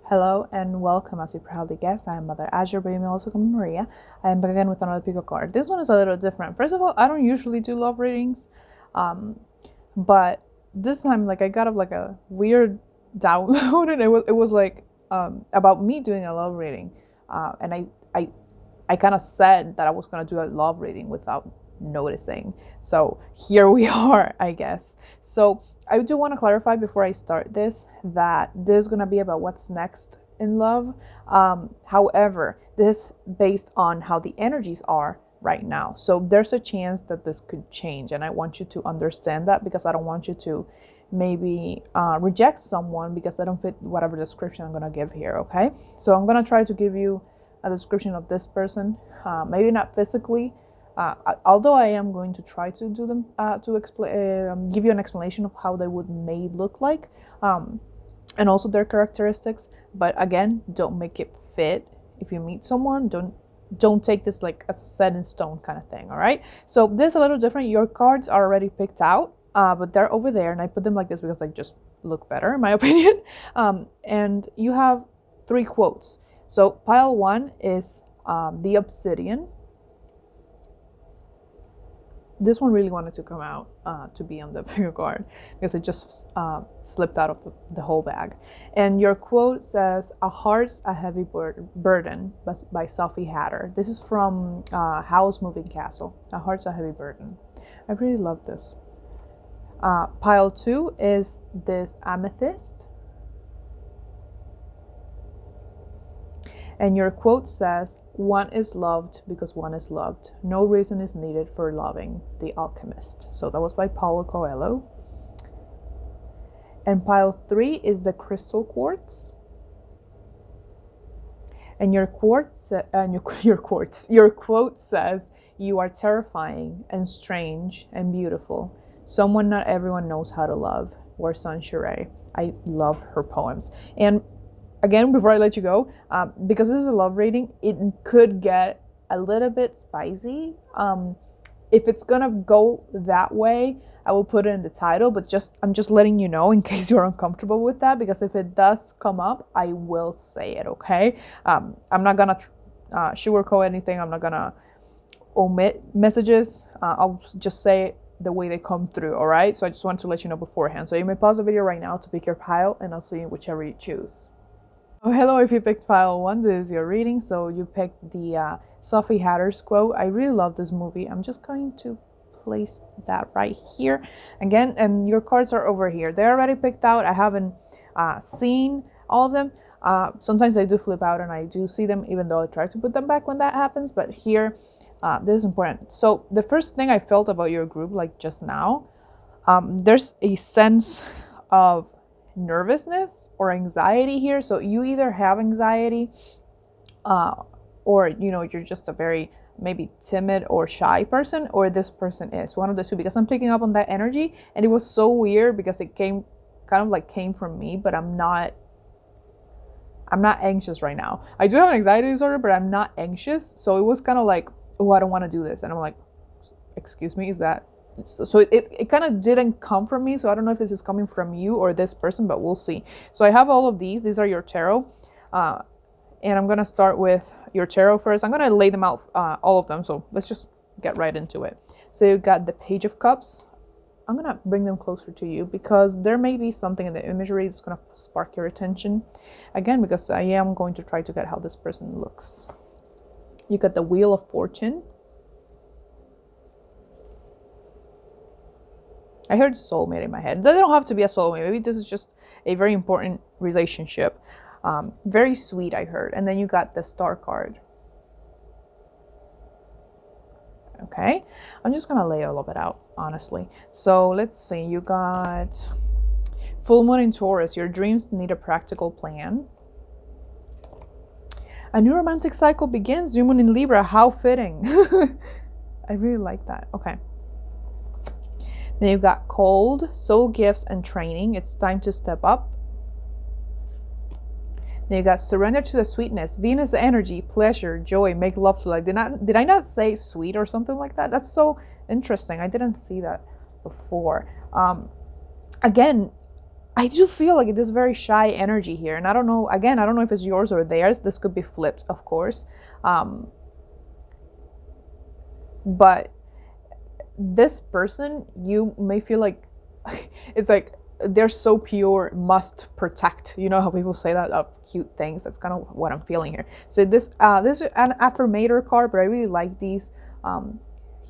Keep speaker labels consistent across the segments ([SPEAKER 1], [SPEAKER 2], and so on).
[SPEAKER 1] Hello and welcome. As you proudly guessed, I am MotherAzure, but you may also call me Maria. I am back again with another pico card. This one is a little different. First of all, I don't usually do love readings, but this time, like, I got a weird download, and it was like about me doing a love reading, and I kind of said that I was gonna do a love reading without noticing. So here we are, I guess. So I do want to clarify before I start this that this is going to be about what's next in love. However, this is based on how the energies are right now. So there's a chance that this could change, and I want you to understand that, because I don't want you to maybe reject someone because they don't fit whatever description I'm going to give here. Okay, so I'm going to try to give you a description of this person, maybe not physically, although I am going to try to do them to explain, give you an explanation of how they would may look like, and also their characteristics. But again, don't make it fit. If you meet someone, don't take this like as a set in stone kind of thing. All right. So this is a little different. Your cards are already picked out, but they're over there, and I put them like this because they just look better, in my opinion. And you have 3 quotes. So pile 1 is the obsidian. This one really wanted to come out to be on the pico card because it just slipped out of the whole bag. And your quote says, "A heart's a heavy burden," by Sophie Hatter. This is from House Moving Castle. A heart's a heavy burden. I really love this. Pile 2 is this amethyst. And your quote says, "One is loved because one is loved. No reason is needed for loving." The Alchemist. So that was by Paulo Coelho. And pile 3 is the crystal quartz. And your quote says, "You are terrifying and strange and beautiful. Someone not everyone knows how to love." Warsan Shire. I love her poems. And again, before I let you go, because this is a love reading, it could get a little bit spicy. If it's gonna go that way, I will put it in the title, but I'm just letting you know in case you're uncomfortable with that, because if it does come up, I will say it, okay? I'm not gonna sugarcoat anything. I'm not gonna omit messages. I'll just say it the way they come through, all right? So I just wanted to let you know beforehand. So you may pause the video right now to pick your pile, and I'll see you whichever you choose. Oh, hello, if you picked pile 1, this is your reading. So you picked the Sophie Hatter's quote. I really love this movie. I'm just going to place that right here again, and your cards are over here. They're already picked out. I haven't seen all of them. Sometimes I do flip out and I do see them, even though I try to put them back when that happens. But here, this is important. So the first thing I felt about your group, like just now, there's a sense of nervousness or anxiety here. So you either have anxiety, or you're just a very maybe timid or shy person, or this person is one of the two, because I'm picking up on that energy. And it was so weird because it came from me, but I'm not anxious right now. I do have an anxiety disorder, but I'm not anxious. So it was kind of like, oh, I don't want to do this. And I'm like, excuse me, is that? So it kind of didn't come from me. So I don't know if this is coming from you or this person, but we'll see. So I have all of these. These are your tarot. And I'm going to start with your tarot first. I'm going to lay them out, all of them. So let's just get right into it. So you've got the Page of Cups. I'm going to bring them closer to you because there may be something in the imagery that's going to spark your attention. Again, because I am going to try to get how this person looks. You got the Wheel of Fortune. I heard soulmate in my head. They don't have to be a soulmate. Maybe this is just a very important relationship. Very sweet, I heard. And then you got the Star card. Okay. I'm just going to lay all of it out, honestly. So let's see. You got Full Moon in Taurus. Your dreams need a practical plan. A new romantic cycle begins. New Moon in Libra. How fitting. I really like that. Okay. Then you got Cold, Soul Gifts and Training. It's time to step up. Then you got Surrender to the Sweetness, Venus Energy, Pleasure, Joy, Make Love to Life. Did I not say sweet or something like that? That's so interesting. I didn't see that before. Again, I do feel like this very shy energy here. And I don't know, again, I don't know if it's yours or theirs. This could be flipped, of course. But this person, you may feel like it's like they're so pure, must protect. You know how people say that of cute things? That's kind of what I'm feeling here. So this is an affirmator card, but I really like these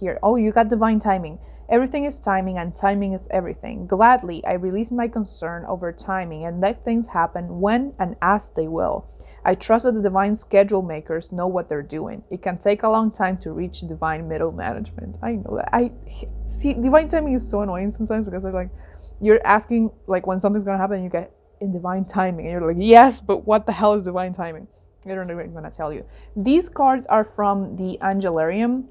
[SPEAKER 1] here. Oh, you got divine timing. Everything is timing, and timing is everything. Gladly, I release my concern over timing and let things happen when and as they will. I trust that the divine schedule makers know what they're doing. It can take a long time to reach divine middle management. I know that. I see divine timing is so annoying sometimes because they're like, you're asking like when something's gonna happen, and you get in divine timing, and you're like, yes, but what the hell is divine timing? I don't know even gonna tell you. These cards are from the Angelarium.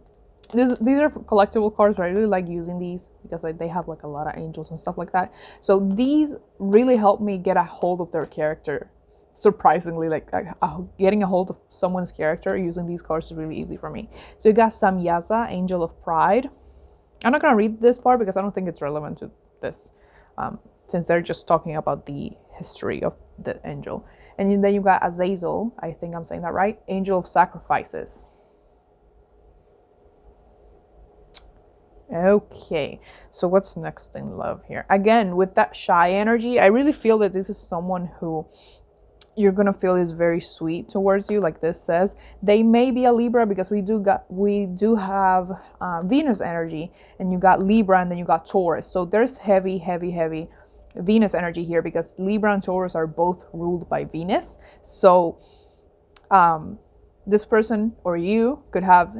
[SPEAKER 1] These are collectible cards, but I really like using these because they have like a lot of angels and stuff like that. So these really help me get a hold of their character. Surprisingly, like getting a hold of someone's character using these cards is really easy for me. So you got Samyaza, Angel of Pride. I'm not gonna read this part because I don't think it's relevant to this, since they're just talking about the history of the angel. And then you got Azazel, I think I'm saying that right, Angel of Sacrifices. Okay, so what's next in love here? Again, with that shy energy, I really feel that this is someone who you're gonna feel is very sweet towards you, like this says. They may be a Libra because we do have Venus energy, and you got Libra, and then you got Taurus. So there's heavy Venus energy here because Libra and Taurus are both ruled by Venus. So this person or you could have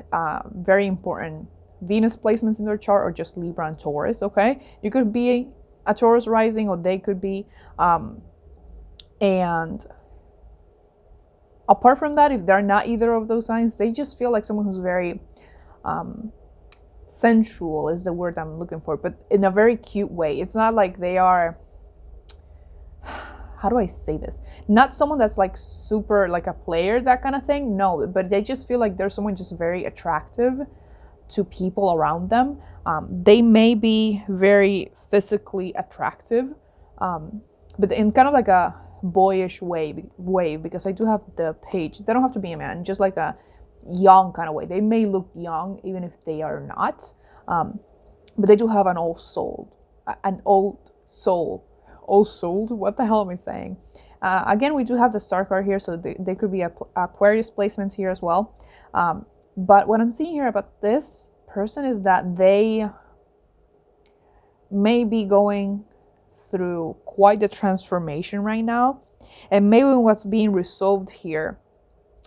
[SPEAKER 1] very important Venus placements in their chart, or just Libra and Taurus. Okay, you could be a Taurus rising, or they could be and apart from that, if they're not either of those signs, they just feel like someone who's very sensual is the word I'm looking for, but in a very cute way. It's not like they are, how do I say this? Not someone that's like super like a player, that kind of thing. No, but they just feel like they're someone just very attractive to people around them. They may be very physically attractive, but in kind of like a boyish way, because I do have the page. They don't have to be a man, just like a young kind of way. They may look young even if they are not, but they do have an old soul. What the hell am I saying? Again, we do have the star card here, so they could be Aquarius placements here as well. But what I'm seeing here about this person is that they may be going through quite the transformation right now. And maybe what's being resolved here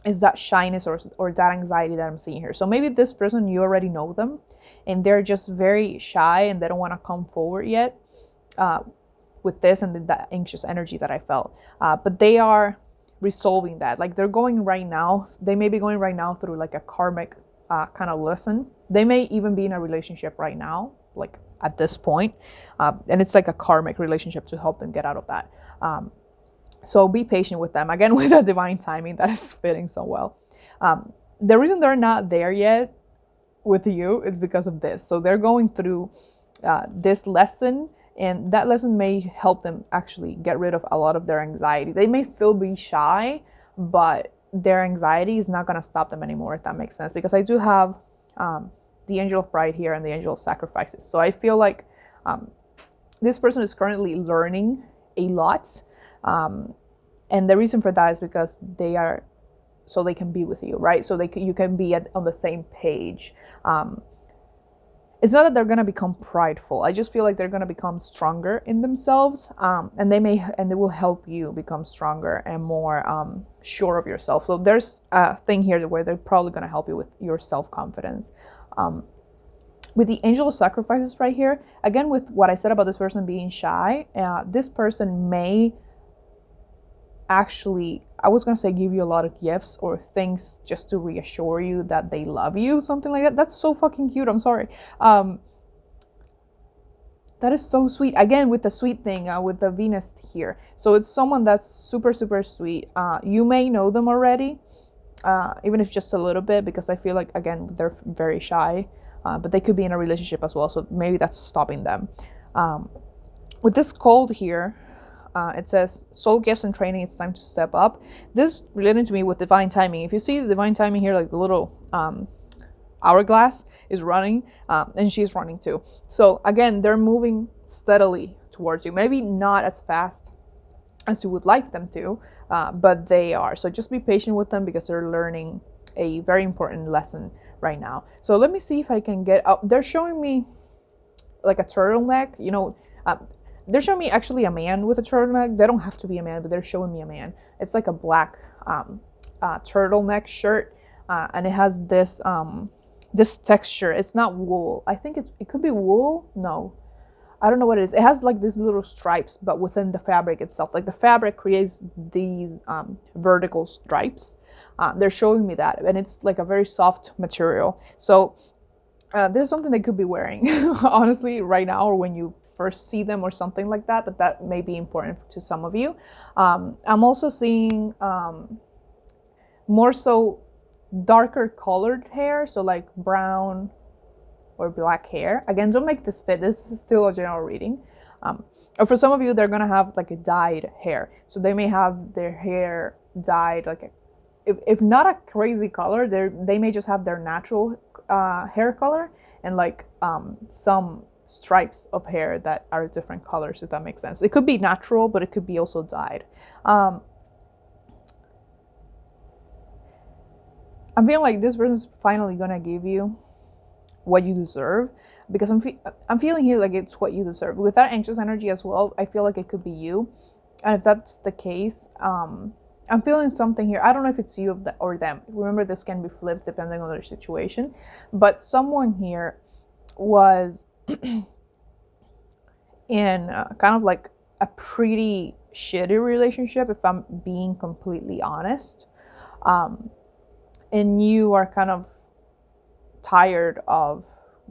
[SPEAKER 1] is that shyness or that anxiety that I'm seeing here. So maybe this person, you already know them, and they're just very shy and they don't want to come forward yet with this and that anxious energy that I felt. But they are resolving that. Like they may be going right now through like a karmic kind of lesson. They may even be in a relationship right now, like at this point, and it's like a karmic relationship to help them get out of that. So be patient with them, again, with the divine timing that is fitting so well. The reason they're not there yet with you is because of this. So they're going through this lesson, and that lesson may help them actually get rid of a lot of their anxiety. They may still be shy, but their anxiety is not going to stop them anymore, if that makes sense. Because I do have the Angel of Pride here and the Angel of Sacrifices. So I feel like this person is currently learning a lot. And the reason for that is because so they can be with you, right? So you can be on the same page. It's not that they're going to become prideful. I just feel like they're going to become stronger in themselves, and they will help you become stronger and more sure of yourself. So there's a thing here where they're probably going to help you with your self-confidence. With the Angel of Sacrifices right here, again, with what I said about this person being shy, this person may actually, I was going to say, give you a lot of gifts or things just to reassure you that they love you, something like that. That's so fucking cute. I'm sorry. That is so sweet. Again, with the sweet thing, with the Venus here. So it's someone that's super, super sweet. You may know them already, even if just a little bit, because I feel like, again, they're very shy, but they could be in a relationship as well. So maybe that's stopping them. With this cold here, It says soul gifts and training, it's time to step up. This related to me with divine timing. If you see the divine timing here, like the little hourglass is running, and she's running too. So again, they're moving steadily towards you. Maybe not as fast as you would like them to, but they are. So just be patient with them because they're learning a very important lesson right now. So let me see if I can get up. They're showing me like a turtleneck, you know. They're showing me actually a man with a turtleneck. They don't have to be a man, but they're showing me a man. It's like a black turtleneck shirt, and it has this this texture. It's not wool. I think it could be wool. No, I don't know what it is. It has like these little stripes, but within the fabric itself. Like the fabric creates these vertical stripes. They're showing me that, and it's like a very soft material. So this is something they could be wearing, honestly, right now, or when you first see them or something like that, but that may be important to some of you. I'm also seeing more so darker colored hair, so like brown or black hair. Again, don't make this fit. This is still a general reading. Or for some of you, they're gonna have like a dyed hair. So they may have their hair dyed like if not a crazy color, they may just have their natural hair color and like some stripes of hair that are different colors, if that makes sense. It could be natural, but it could be also dyed. I'm feeling like this person's finally gonna give you what you deserve, because I'm feeling here like it's what you deserve. With that anxious energy as well, I feel like it could be you. And if that's the case, I'm feeling something here. I don't know if it's you or them. Remember, this can be flipped depending on their situation. But someone here was in kind of like a pretty shitty relationship, if I'm being completely honest. And you are kind of tired of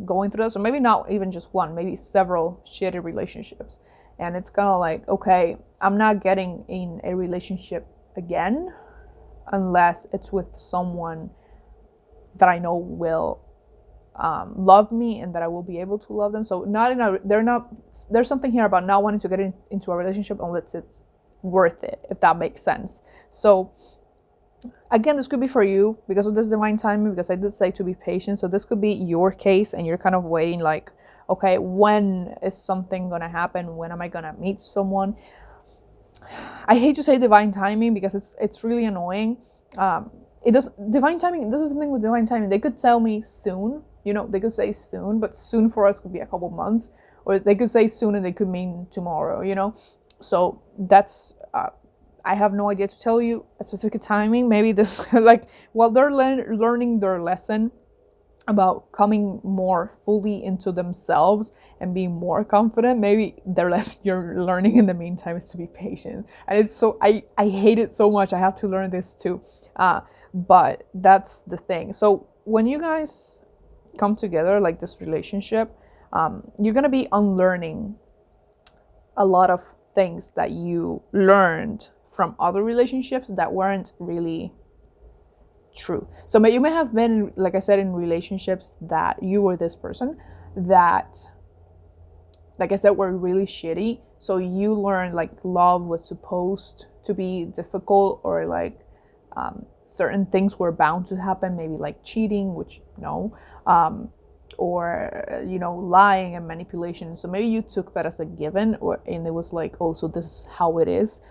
[SPEAKER 1] going through this, or maybe not even just one, maybe several shitty relationships. And it's kind of like, okay, I'm not getting in a relationship again unless it's with someone that I know will love me and that I will be able to love them. So there's something here about not wanting to get into a relationship unless it's worth it, if that makes sense. So again, this could be for you because of this divine timing, because I did say to be patient. So this could be your case and you're kind of waiting like, okay, when is something going to happen? When am I going to meet someone? I hate to say divine timing because it's really annoying. Divine timing, this is the thing with divine timing. They could tell me soon, you know, they could say soon, but soon for us could be a couple months, or they could say soon and they could mean tomorrow, you know? So that's, I have no idea to tell you a specific timing. Maybe this, like, while they're learning their lesson about coming more fully into themselves and being more confident, maybe their lesson you're learning in the meantime is to be patient. And it's so, I hate it so much. I have to learn this too. But that's the thing. So when you guys come together, like this relationship, you're going to be unlearning a lot of things that you learned from other relationships that weren't really true. So you may have been, like I said, in relationships that you were this person that, like I said, were really shitty. So you learned like love was supposed to be difficult, or like certain things were bound to happen, maybe like cheating, which no, or, you know, lying and manipulation. So maybe you took that as a given, and it was like, oh, so this is how it is.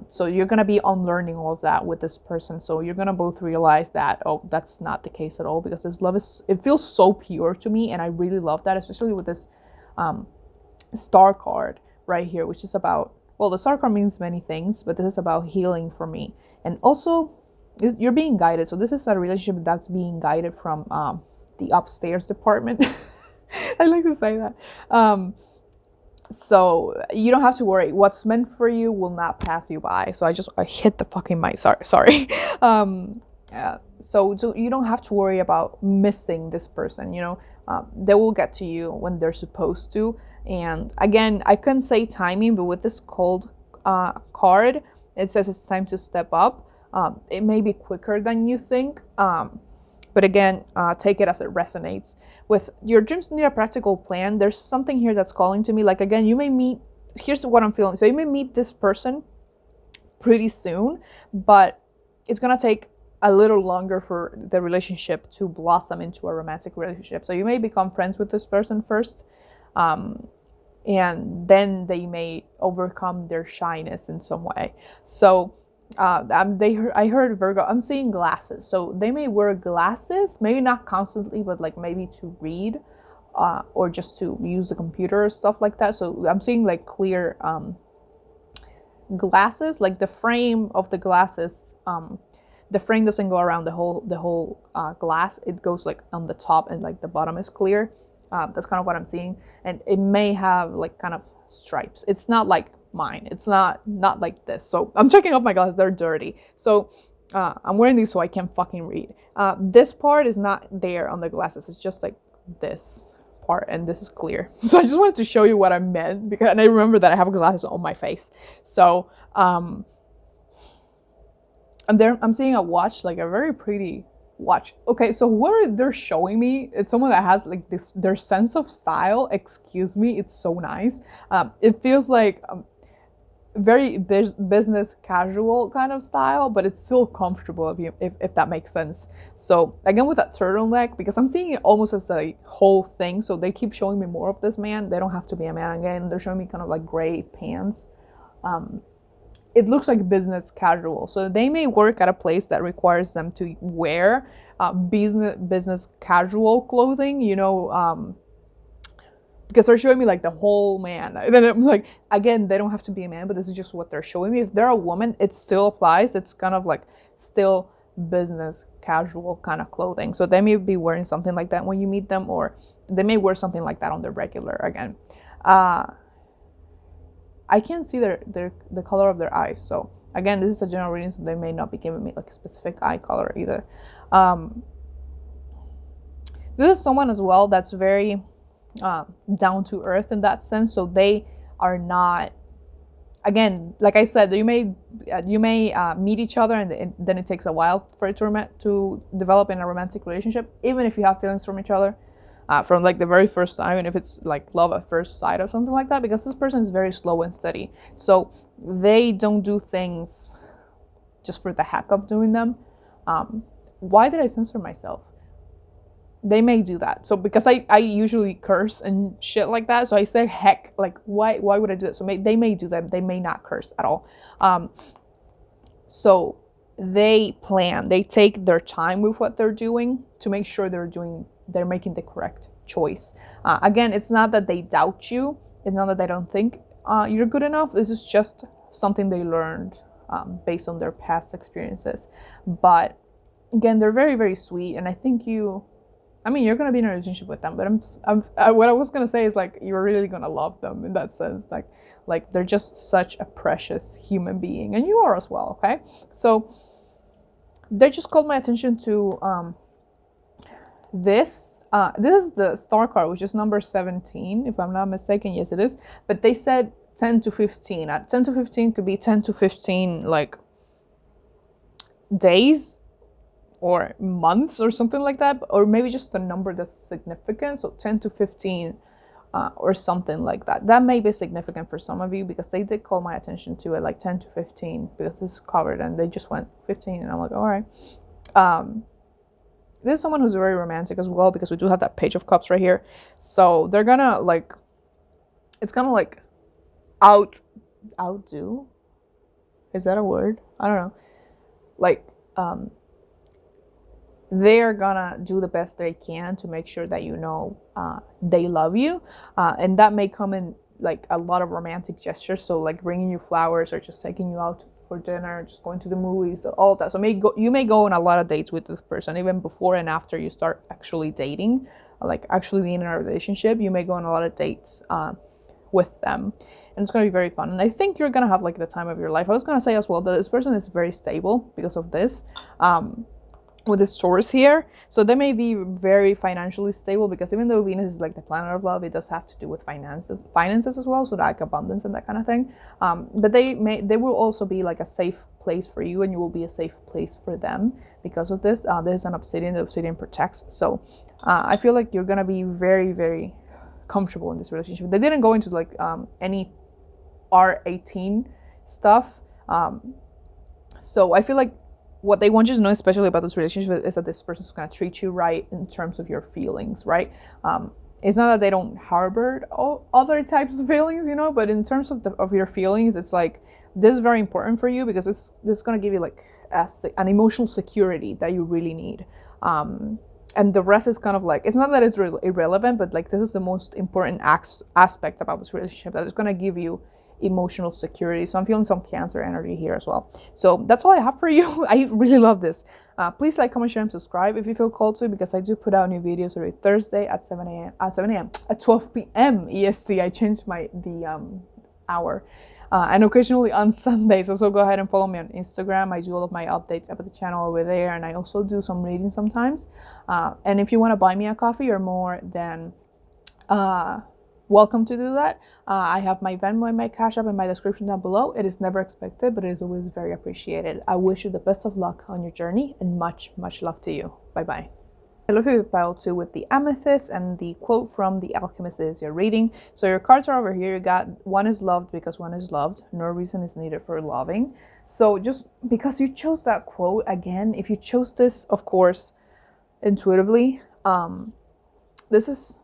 [SPEAKER 1] So you're going to be unlearning all of that with this person. So you're going to both realize that, oh, that's not the case at all, because this love it feels so pure to me. And I really love that, especially with this star card right here, which is about, well, the star card means many things, but this is about healing for me. And also you're being guided. So this is a relationship that's being guided from the upstairs department. I like to say that. So you don't have to worry. What's meant for you will not pass you by. So I hit the fucking mic. Sorry. So you don't have to worry about missing this person. You know, they will get to you when they're supposed to. And again, I couldn't say timing, but with this cold card, it says it's time to step up. It may be quicker than you think. But again, take it as it resonates. With your dreams need a practical plan. There's something here that's calling to me. Like, again, you may meet here's what I'm feeling. So you may meet this person pretty soon, but it's gonna take a little longer for the relationship to blossom into a romantic relationship. So you may become friends with this person first, and then they may overcome their shyness in some way. So I heard Virgo. I'm seeing glasses, so they may wear glasses, maybe not constantly, but like maybe to read, or just to use the computer or stuff like that. So I'm seeing like clear glasses, like the frame of the glasses. The frame doesn't go around the whole glass. It goes like on the top, and like the bottom is clear. That's kind of what I'm seeing, and it may have like kind of stripes. It's not like mine. It's not like this. So I'm checking out my glasses. They're dirty. So I'm wearing these so I can fucking read. This part is not there on the glasses. It's just like this part, and this is clear. So I just wanted to show you what I meant, because, and I remember that I have glasses on my face. So I'm seeing a watch, like a very pretty watch. Okay, so what they're showing me, it's someone that has like this, their sense of style, excuse me, it's so nice. It feels like very business casual kind of style, but it's still comfortable, if that makes sense. So again, with that turtleneck, because I'm seeing it almost as a whole thing, so they keep showing me more of this man. They don't have to be a man again. They're showing me kind of like gray pants. It looks like business casual. So they may work at a place that requires them to wear business casual clothing, you know, because they're showing me like the whole man. And then I'm like, again, they don't have to be a man, but this is just what they're showing me. If they're a woman, it still applies. It's kind of like still business casual kind of clothing. So they may be wearing something like that when you meet them, or they may wear something like that on their regular again. I can't see the color of their eyes. So again, this is a general reading, so they may not be giving me like a specific eye color either. This is someone as well that's very down to earth in that sense. So they are not, again, like I said, you may meet each other, and then it takes a while for it to develop in a romantic relationship, even if you have feelings from each other. From like the very first time, and if it's like love at first sight or something like that, because this person is very slow and steady. So they don't do things just for the heck of doing them. Why did I censor myself? They may do that. So because I usually curse and shit like that, so I say heck, like why would I do that? So they may do that. They may not curse at all. So they plan. They take their time with what they're doing to make sure they're making the correct choice. Again, it's not that they doubt you. It's not that they don't think you're good enough. This is just something they learned based on their past experiences. But again, they're very, very sweet. And I think you're going to be in a relationship with them. But what I was going to say is like, you're really going to love them in that sense. Like they're just such a precious human being. And you are as well, okay? So they just called my attention to... This is the star card, which is number 17, if I'm not mistaken. Yes, it is. But they said 10 to 15. 10 to 15 could be 10 to 15 like days or months or something like that, or maybe just a number that's significant. So 10 to 15 or something like that. That may be significant for some of you, because they did call my attention to it, like 10 to 15, because this is covered, and they just went 15, and I'm like, all right. This is someone who's very romantic as well, because we do have that Page of Cups right here. So they're gonna like, it's gonna like outdo. Is that a word? I don't know. Like, they're gonna do the best they can to make sure that they love you, and that may come in like a lot of romantic gestures. So like bringing you flowers, or just taking you out for dinner, just going to the movies, all that. So you may go on a lot of dates with this person, even before and after you start actually dating, like actually being in a relationship. You may go on a lot of dates with them, and it's going to be very fun. And I think you're going to have like the time of your life. I was going to say as well that this person is very stable because of this. With this Taurus here, so they may be very financially stable, because even though Venus is like the planet of love, it does have to do with finances as well, so like abundance and that kind of thing. But they will also be like a safe place for you, and you will be a safe place for them because of this. There's an obsidian. The obsidian protects, so I feel like you're gonna be very, very comfortable in this relationship. They didn't go into like any R18 stuff. So I feel like what they want you to know, especially about this relationship, is that this person's going to treat you right in terms of your feelings, right? It's not that they don't harbor all other types of feelings, you know, but in terms of your feelings, it's like, this is very important for you because this is going to give you like an emotional security that you really need. And the rest is kind of like, it's not that it's irrelevant, but like this is the most important aspect about this relationship that is going to give you emotional security. So I'm feeling some Cancer energy here as well. So that's all I have for you. I really love this. Please like, comment, share, and subscribe if you feel called to, because I do put out new videos every Thursday at 7 a.m. At 12 p.m. EST. I changed the hour. And occasionally on Sundays. So go ahead and follow me on Instagram. I do all of my updates about the channel over there, and I also do some reading sometimes. And if you want to buy me a coffee, you're more than welcome to do that. I have my Venmo and my Cash App in my description down below. It is never expected, but it is always very appreciated. I wish you the best of luck on your journey, and much love to you. Bye bye. I love you pile 2 with the amethyst, and the quote from the Alchemist is your reading. So your cards are over here. You got one is loved because one is loved. No reason is needed for loving. So just because you chose that quote, again, if you chose this, of course, intuitively, this is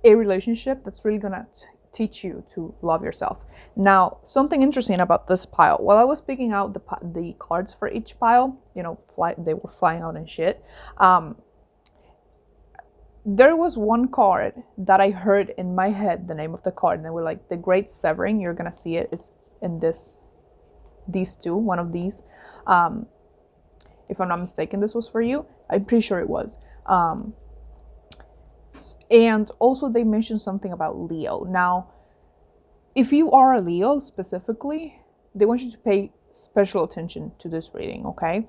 [SPEAKER 1] a relationship that's really gonna teach you to love yourself. Now, something interesting about this pile, while I was picking out the cards for each pile, you know, they were flying out and shit. There was one card that I heard in my head, the name of the card, and they were like, the Great Severing. You're gonna see it. It's in these two, one of these. If I'm not mistaken, this was for you. I'm pretty sure it was. And also they mentioned something about Leo. Now, if you are a Leo specifically, they want you to pay special attention to this reading, okay?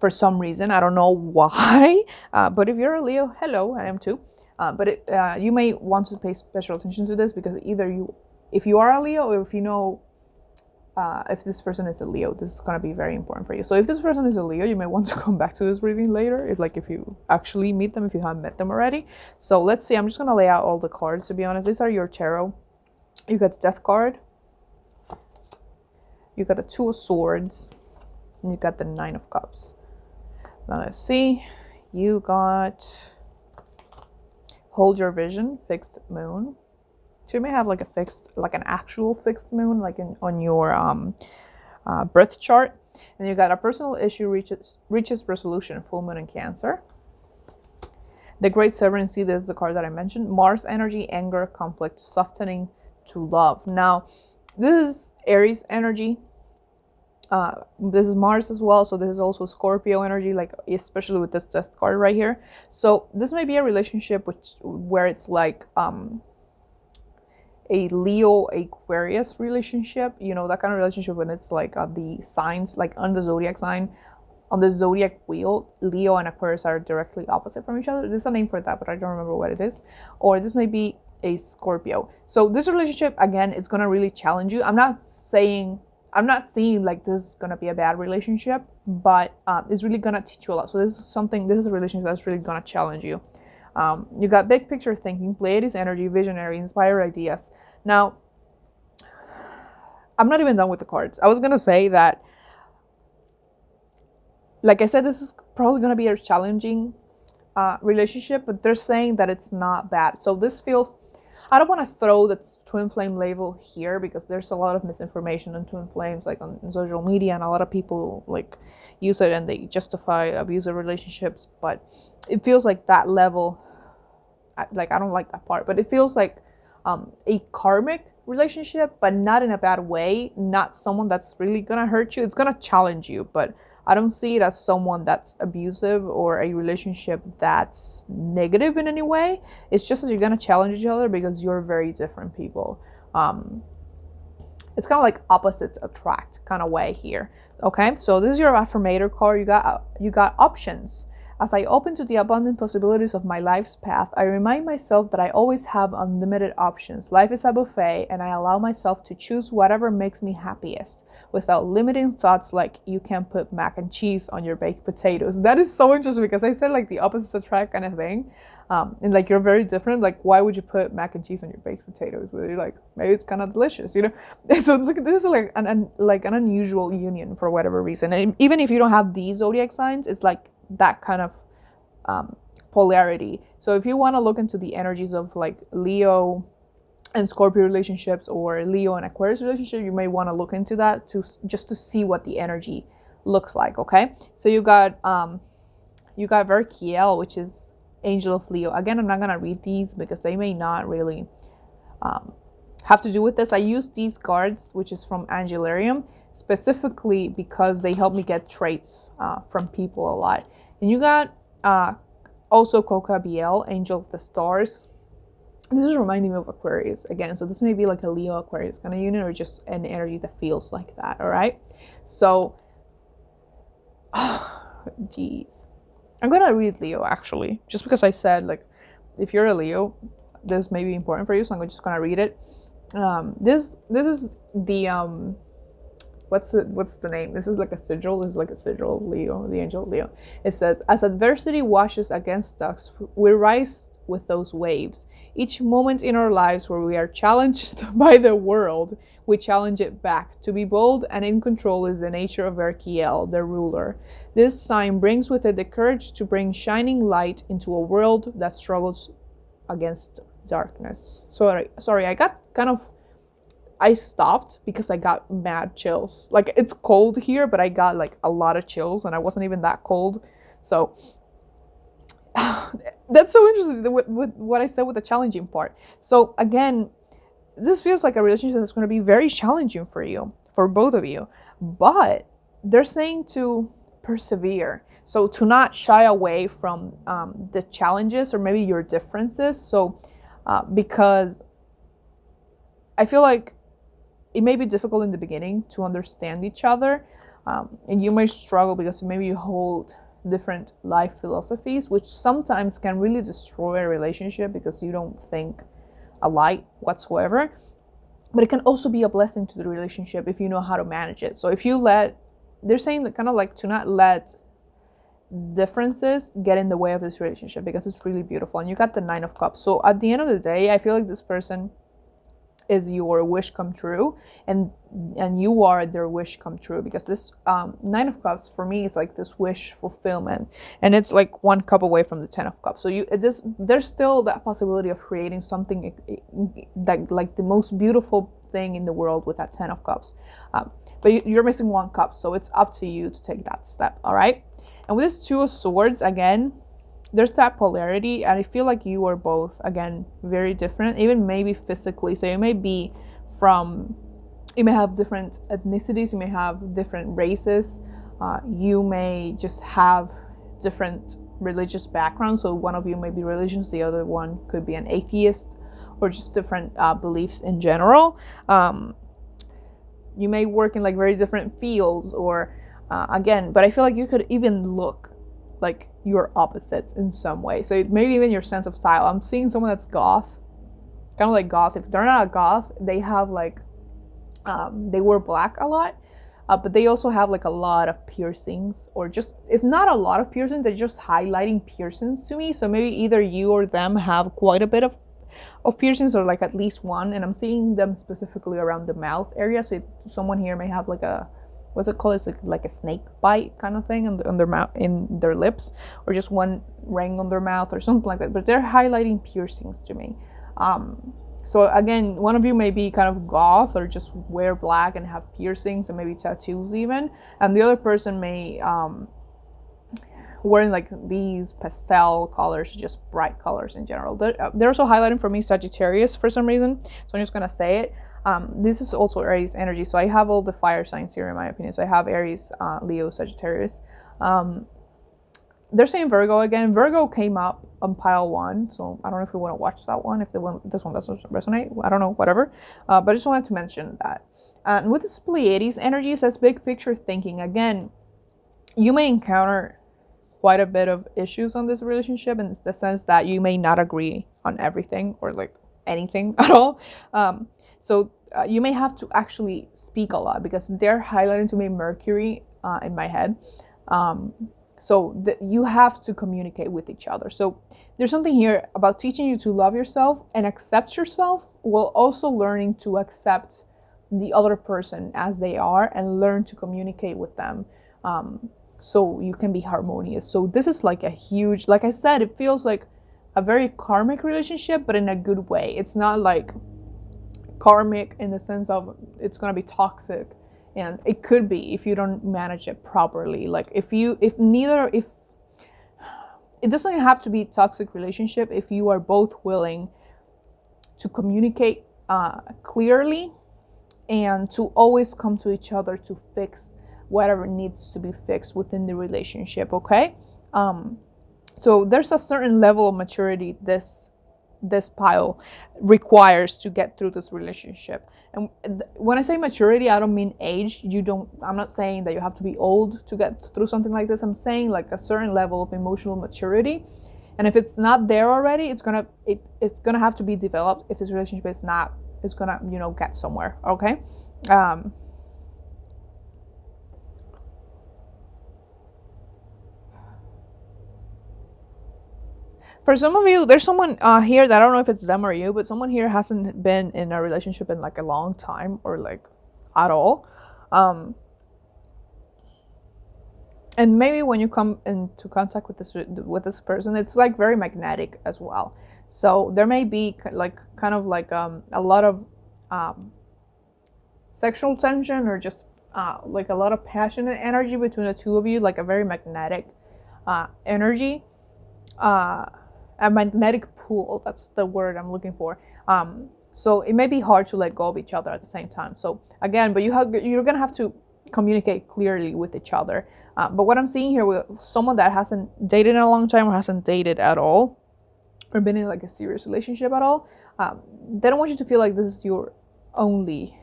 [SPEAKER 1] For some reason, I don't know why, but if you're a Leo, hello, I am too. But you may want to pay special attention to this, because either if you are a Leo, or if you know if this person is a Leo, this is going to be very important for you. So if this person is a Leo, you may want to come back to this reading later, if you actually meet them, if you haven't met them already. So let's see, I'm just going to lay out all the cards, to be honest. These are your tarot. You got the Death card, you got the Two of Swords, and you got the Nine of Cups. Now let's see, you got Hold Your Vision, Fixed Moon. So you may have like an actual fixed moon, like on your birth chart. And you got a personal issue reaches resolution, Full Moon in Cancer. The Great Severing, see, this is the card that I mentioned. Mars energy, anger, conflict, softening to love. Now, this is Aries energy. This is Mars as well, so this is also Scorpio energy, like especially with this Death card right here. So this may be a relationship where it's like a Leo Aquarius relationship, you know, that kind of relationship when it's like the signs, like on the zodiac sign, on the zodiac wheel, Leo and Aquarius are directly opposite from each other. There's a name for that, but I don't remember what it is. Or this may be a Scorpio. So this relationship, again, it's gonna really challenge you. I'm not seeing like this is gonna be a bad relationship, but it's really gonna teach you a lot. So this is a relationship that's really gonna challenge you. You got big picture thinking, Pleiades energy, visionary, inspired ideas. Now, I'm not even done with the cards. I was gonna say that, like I said, this is probably gonna be a challenging relationship, but they're saying that it's not bad. So this feels, I don't want to throw the twin flame label here, because there's a lot of misinformation on twin flames, like on social media, and a lot of people like use it and they justify abusive relationships. But it feels like that level, like I don't like that part, but it feels like a karmic relationship, but not in a bad way. Not someone that's really gonna hurt you. It's gonna challenge you, but I don't see it as someone that's abusive or a relationship that's negative in any way. It's just that you're gonna challenge each other because you're very different people. It's kind of like opposites attract kind of way here. Okay, so this is your affirmator card. You got options. As I open to the abundant possibilities of my life's path, I remind myself that I always have unlimited options. Life is a buffet, and I allow myself to choose whatever makes me happiest without limiting thoughts like you can't put mac and cheese on your baked potatoes. That is so interesting because I said like the opposites attract kind of thing. And like you're very different. Like, why would you put mac and cheese on your baked potatoes? Where you're like, maybe it's kind of delicious, you know? So look, this is like an unusual union for whatever reason. And even if you don't have these zodiac signs, it's like that kind of polarity. So if you want to look into the energies of like Leo and Scorpio relationships or Leo and Aquarius relationship, you may want to look into that to just to see what the energy looks like. Okay, so you got Verkiel, which is Angel of Leo. Again, I'm not gonna read these because they may not really have to do with this. I use these cards, which is from Angelarium, specifically because they help me get traits from people a lot. And you got also Coca Biel, Angel of the Stars. This is reminding me of Aquarius again. So this may be like a Leo Aquarius kind of union or just an energy that feels like that. All right. So, geez. I'm going to read Leo actually, just because I said like, if you're a Leo, this may be important for you. So I'm just going to read it. This is the, what's the name? This is like a sigil. This is like a sigil of Leo, the angel of Leo. It says, as adversity washes against us, we rise with those waves. Each moment in our lives where we are challenged by the world, we challenge it back. To be bold and in control is the nature of Verkiel, the ruler. This sign brings with it the courage to bring shining light into a world that struggles against darkness. Sorry, I stopped because I got mad chills. Like, it's cold here, but I got like a lot of chills and I wasn't even that cold. So that's so interesting with what I said with the challenging part. So again, this feels like a relationship that's going to be very challenging for you, for both of you. But they're saying to persevere. So to not shy away from the challenges or maybe your differences. So because I feel like it may be difficult in the beginning to understand each other, and you may struggle because maybe you hold different life philosophies, which sometimes can really destroy a relationship because you don't think alike whatsoever. But it can also be a blessing to the relationship if you know how to manage it. So if you they're saying that kind of like to not let differences get in the way of this relationship because it's really beautiful. And you got the 9 of Cups. So at the end of the day, I feel like this person is your wish come true, and you are their wish come true, because this 9 of Cups for me is like this wish fulfillment, and it's like 1 cup away from the 10 of Cups. So there's still that possibility of creating something that like the most beautiful thing in the world with that 10 of Cups, but you're missing 1 cup, so it's up to you to take that step. All right. And with this 2 of Swords, again, there's that polarity, and I feel like you are both, again, very different, even maybe physically. So you may have different ethnicities, you may have different races, you may just have different religious backgrounds. So one of you may be religious, the other one could be an atheist, or just different beliefs in general. You may work in like very different fields, or again, but I feel like you could even look like your opposites in some way. So maybe even your sense of style. I'm seeing someone that's goth, kind of like goth. If they're not a goth, they have like, they wear black a lot, but they also have like a lot of piercings, or just, if not a lot of piercings, they're just highlighting piercings to me. So maybe either you or them have quite a bit of piercings, or like at least 1. And I'm seeing them specifically around the mouth area. So someone here may have like a, what's it called? It's like a snake bite kind of thing on their mouth, in their lips, or just 1 ring on their mouth or something like that. But they're highlighting piercings to me. So again, one of you may be kind of goth, or just wear black and have piercings and maybe tattoos even. And the other person may wearing like these pastel colors, just bright colors in general. They're also highlighting for me Sagittarius for some reason. So I'm just gonna say it. This is also Aries energy, so I have all the fire signs here in my opinion. So I have Aries, Leo, Sagittarius. They're saying Virgo again. Virgo came up on pile 1, so I don't know if we want to watch that one. If this one doesn't resonate, I don't know, whatever. But I just wanted to mention that. And with this Pleiades energy, it says big picture thinking. Again, you may encounter quite a bit of issues on this relationship, in the sense that you may not agree on everything or like anything at all. So you may have to actually speak a lot, because they're highlighting to me Mercury in my head. So you have to communicate with each other. So there's something here about teaching you to love yourself and accept yourself, while also learning to accept the other person as they are and learn to communicate with them, so you can be harmonious. So this is like a huge, like I said, it feels like a very karmic relationship, but in a good way. It's not like karmic in the sense of it's going to be toxic, and it could be if you don't manage it properly. Like if it doesn't have to be a toxic relationship if you are both willing to communicate clearly, and to always come to each other to fix whatever needs to be fixed within the relationship. Okay, so there's a certain level of maturity this pile requires to get through this relationship. And when I say maturity, I don't mean age. I'm not saying that you have to be old to get through something like this. I'm saying like a certain level of emotional maturity. And if it's not there already, it's gonna have to be developed. If this relationship is not, it's gonna, get somewhere. Okay. For some of you, there's someone here that I don't know if it's them or you, but someone here hasn't been in a relationship in like a long time, or like at all. And maybe when you come into contact with this person, it's like very magnetic as well. So there may be like kind of like a lot of sexual tension, or just like a lot of passionate energy between the two of you, like a very magnetic energy. A magnetic pool, that's the word I'm looking for. So it may be hard to let go of each other at the same time. So again, but you're gonna have to communicate clearly with each other. But what I'm seeing here with someone that hasn't dated in a long time, or hasn't dated at all, or been in like a serious relationship at all, they don't want you to feel like this is your only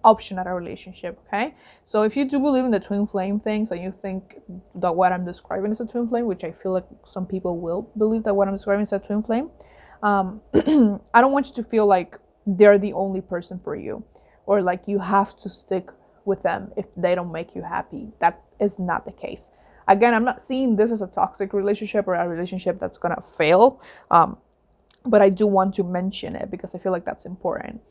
[SPEAKER 1] option at a relationship. Okay, so if you do believe in the twin flame things, and you think that what I'm describing is a twin flame, which I feel like some people will believe that what I'm describing is a twin flame, I don't want you to feel like they're the only person for you, or like you have to stick with them if they don't make you happy. That is not the case. Again, I'm not seeing this as a toxic relationship or a relationship that's gonna fail, but I do want to mention it because I feel like that's important.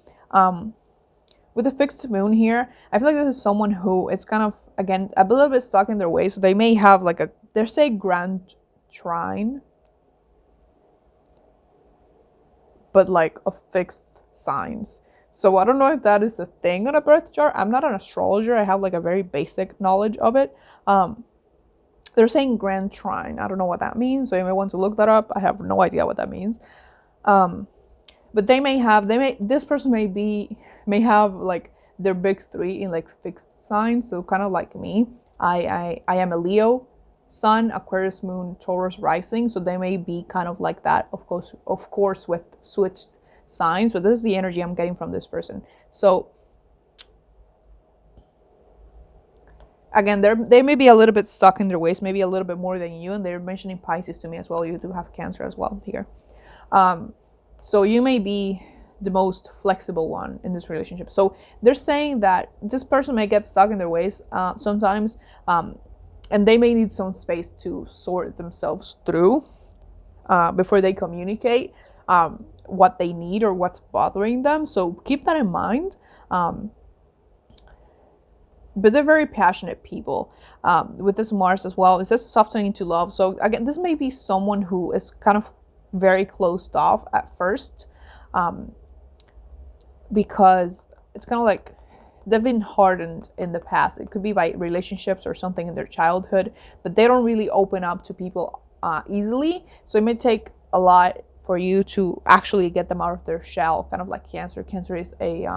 [SPEAKER 1] With the fixed moon here, I feel like this is someone who is kind of, again, a little bit stuck in their ways. So they may have like there's a grand trine, but like of fixed signs. So I don't know if that is a thing on a birth chart. I'm not an astrologer. I have like a very basic knowledge of it. They're saying grand trine. I don't know what that means, so you may want to look that up. I have no idea what that means. But this person may have like their big three in like fixed signs. So kind of like me, I am a Leo sun, Aquarius moon, Taurus rising. So they may be kind of like that, of course with switched signs. But this is the energy I'm getting from this person. So again, they may be a little bit stuck in their ways, maybe a little bit more than you. And they're mentioning Pisces to me as well. You do have Cancer as well here. So you may be the most flexible one in this relationship. So they're saying that this person may get stuck in their ways sometimes, and they may need some space to sort themselves through before they communicate what they need or what's bothering them. So keep that in mind. But they're very passionate people. With this Mars as well, it says softening to love. So again, this may be someone who is kind of very closed off at first, because it's kind of like they've been hardened in the past. It could be by relationships or something in their childhood, but they don't really open up to people easily. So it may take a lot for you to actually get them out of their shell, kind of like Cancer. Cancer is a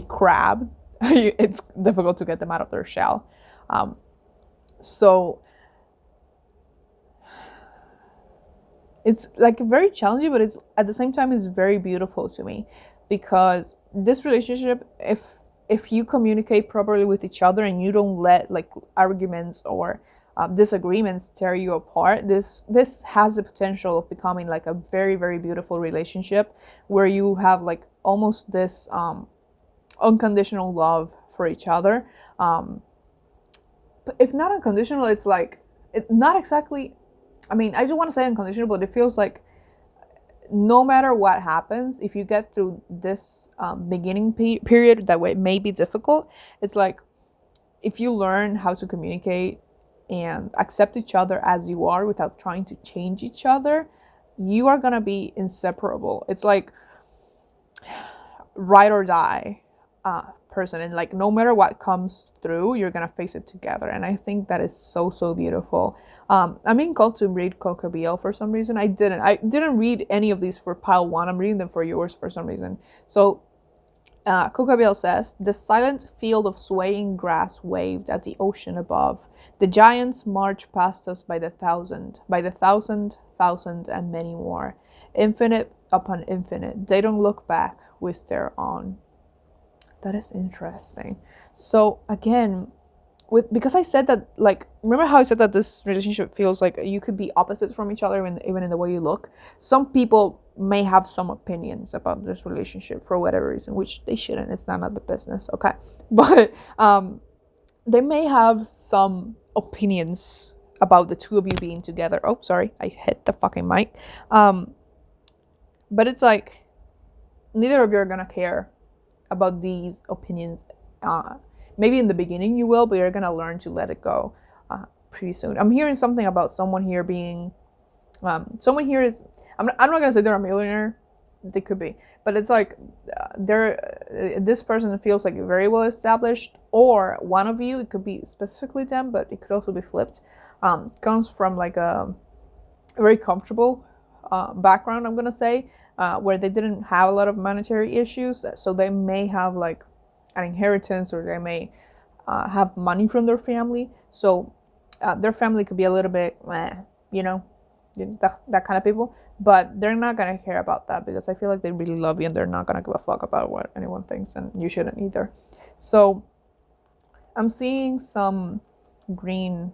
[SPEAKER 1] crab. It's difficult to get them out of their shell. So it's like very challenging, but it's at the same time is very beautiful to me, because this relationship, if you communicate properly with each other and you don't let like arguments or disagreements tear you apart, this has the potential of becoming like a very, very beautiful relationship where you have like almost this unconditional love for each other. But if not unconditional, it's like not exactly. I mean, I don't want to say unconditional, but it feels like no matter what happens, if you get through this beginning period that way may be difficult, it's like if you learn how to communicate and accept each other as you are without trying to change each other, you are gonna be inseparable. It's like ride or die person, and like no matter what comes through, you're gonna face it together. And I think that is so, so beautiful. I'm being called to read Coca for some reason. I didn't read any of these for pile one. I'm reading them for yours for some reason. So Coca says, the silent field of swaying grass waved at the ocean above. The giants march past us by the thousand, and many more. Infinite upon infinite. They don't look back, we stare on. That is interesting. So again, because I said that, like, remember how I said that this relationship feels like you could be opposites from each other even in the way you look? Some people may have some opinions about this relationship for whatever reason, which they shouldn't. It's none of the business, okay? But they may have some opinions about the two of you being together. Oh, sorry, I hit the fucking mic. But it's like neither of you are gonna care about these opinions. Maybe in the beginning you will, but you're gonna learn to let it go pretty soon. I'm hearing something about someone here being someone here is, I'm not gonna say they're a millionaire. They could be, but it's like this person feels like very well established, or one of you, it could be specifically them, but it could also be flipped, comes from like a very comfortable background, I'm gonna say, where they didn't have a lot of monetary issues, so they may have like an inheritance, or they may have money from their family, so their family could be a little bit that kind of people, but they're not gonna care about that because I feel like they really love you and they're not gonna give a fuck about what anyone thinks, and you shouldn't either. So I'm seeing some green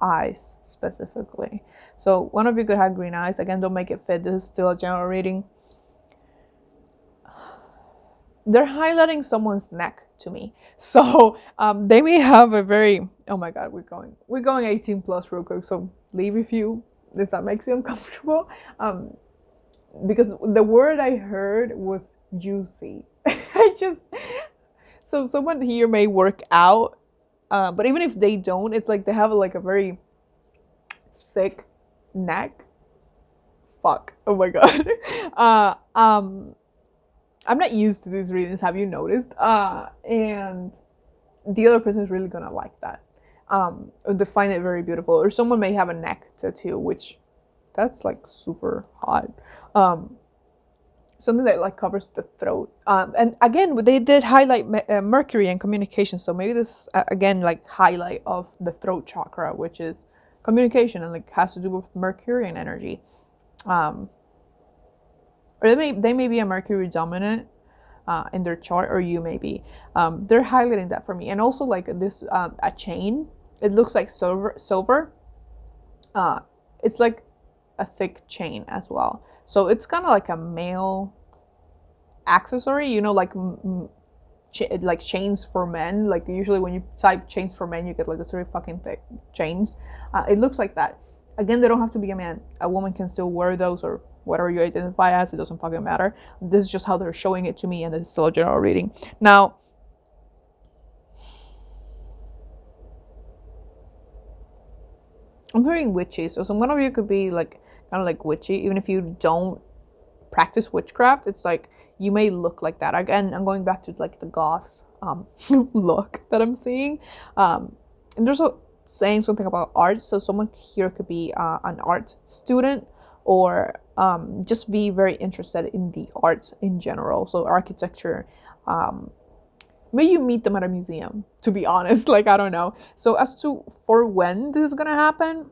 [SPEAKER 1] eyes specifically. So one of you could have green eyes. Again, don't make it fit. This is still a general reading. They're highlighting someone's neck to me. So they may have a very, oh my god, we're going 18 plus real quick. So leave if that makes you uncomfortable. Because the word I heard was juicy. So someone here may work out, but even if they don't, it's like they have like a very thick neck. Fuck. Oh my god. I'm not used to these readings, have you noticed? And the other person is really gonna like that. They find it very beautiful. Or someone may have a neck tattoo, which that's like super hot. Something that like covers the throat. And again, they did highlight Mercury and communication. So maybe this again like highlight of the throat chakra, which is communication and like has to do with Mercurian energy. Or they may be a Mercury dominant in their chart, or you may be. They're highlighting that for me. And also like this, a chain, it looks like silver. It's like a thick chain as well. So it's kind of like a male accessory, like like chains for men. Like usually when you type chains for men, you get like this really fucking thick chains. It looks like that. Again, they don't have to be a man. A woman can still wear those, or whatever you identify as. It doesn't fucking matter. This is just how they're showing it to me, and it's still a general reading. Now, I'm hearing witchy. So some one of you could be like kind of like witchy, even if you don't practice witchcraft. It's like you may look like that. Again, I'm going back to like the goth look that I'm seeing. And there's saying something about art. So someone here could be an art student, or just be very interested in the arts in general. So architecture. May you meet them at a museum, to be honest. Like, I don't know. So as to for when this is gonna happen,